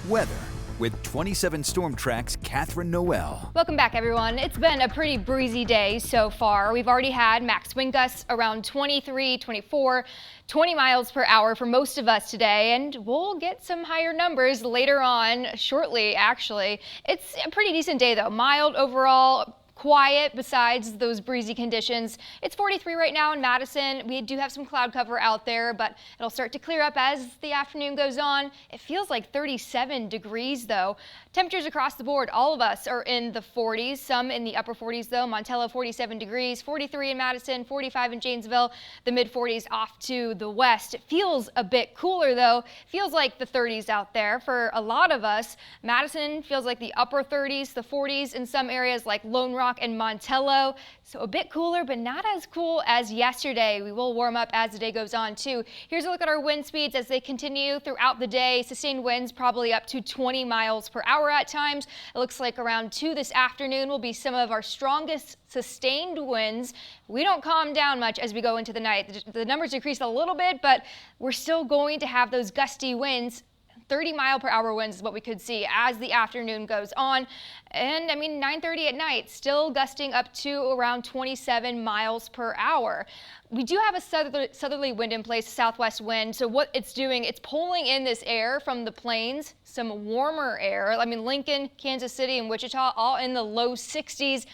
Weather with 27 Storm Track's Catherine Noel. Welcome back, everyone. It's been a pretty breezy day so far. We've already had max wind gusts around 23, 24, 20 miles per hour for most of us today, and we'll get some higher numbers later on shortly, actually. It's a pretty decent day, though. Mild overall. Quiet besides those breezy conditions. It's 43 right now in Madison. We do have some cloud cover out there, but it'll start to clear up as the afternoon goes on. It feels like 37 degrees though. Temperatures across the board, all of us are in the 40s, some in the upper 40s though. Montello 47 degrees, 43 in Madison, 45 in Janesville, the mid 40s off to the west. It feels a bit cooler though. Feels like the 30s out there for a lot of us. Madison feels like the upper 30s, the 40s in some areas like Lone Rock and Montello. So a bit cooler, but not as cool as yesterday. We will warm up as the day goes on too. Here's a look at our wind speeds as they continue throughout the day. Sustained winds probably up to 20 miles per hour at times. It looks like around 2 this afternoon will be some of our strongest sustained winds. We don't calm down much as we go into the night. The numbers decrease a little bit, but we're still going to have those gusty winds. 30-mile-per-hour winds is what we could see as the afternoon goes on. And I mean, 9:30 at night, still gusting up to around 27 miles per hour. We do have a southerly wind in place, southwest wind. So what it's doing, it's pulling in this air from the plains, some warmer air. I mean, Lincoln, Kansas City, and Wichita, all in the low 60s.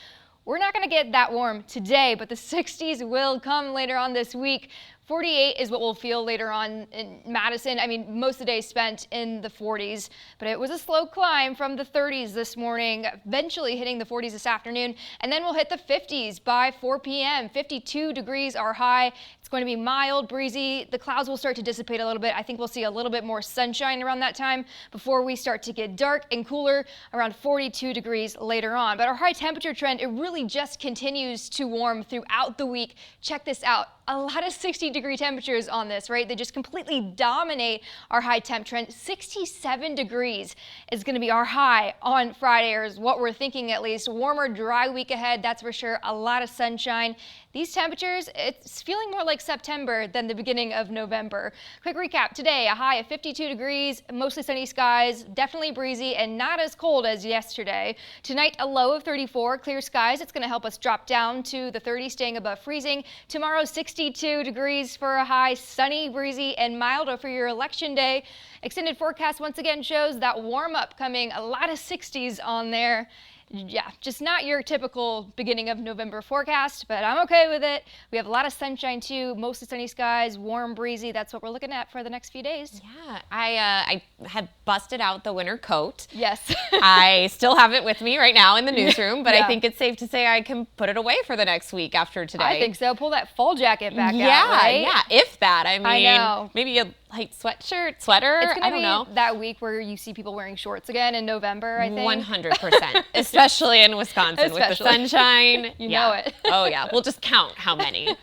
We're not going to get that warm today, but the 60s will come later on this week. 48 is what we'll feel later on in Madison. I mean, most of the day spent in the 40s, but it was a slow climb from the 30s this morning, eventually hitting the 40s this afternoon, and then we'll hit the 50s by 4 p.m. 52 degrees are high. It's going to be mild, breezy. The clouds will start to dissipate a little bit. I think we'll see a little bit more sunshine around that time before we start to get dark and cooler around 42 degrees later on. But our high temperature trend, it really just continues to warm throughout the week. Check this out. A lot of 60-degree temperatures on this, right? They just completely dominate our high temp trend. 67 degrees is going to be our high on Friday, or is what we're thinking at least. Warmer, dry week ahead, that's for sure. A lot of sunshine. These temperatures, it's feeling more like September than the beginning of November. Quick recap. Today, a high of 52 degrees, mostly sunny skies, definitely breezy, and not as cold as yesterday. Tonight, a low of 34, clear skies. It's going to help us drop down to the 30s, staying above freezing. Tomorrow, 62 degrees for a high, sunny, breezy, and milder for your election day. Extended forecast once again shows that warm up coming, a lot of 60s on there. Yeah, just not your typical beginning of November forecast, but I'm okay with it. We have a lot of sunshine too, mostly sunny skies, warm, breezy. That's what we're looking at for the next few days. Yeah, I had busted out the winter coat. Yes. I still have it with me right now in the newsroom, but Yeah. I think it's safe to say I can put it away for the next week after today. I think so. Pull that fall jacket back out, Yeah, right? yeah, if that. I mean, know. maybe a light sweatshirt, sweater, It's I going don't to be know. that week where you see people wearing shorts again in November, I think. 100%, especially in Wisconsin with the Especially. sunshine. You Yeah. know it. Oh yeah, we'll just count how many.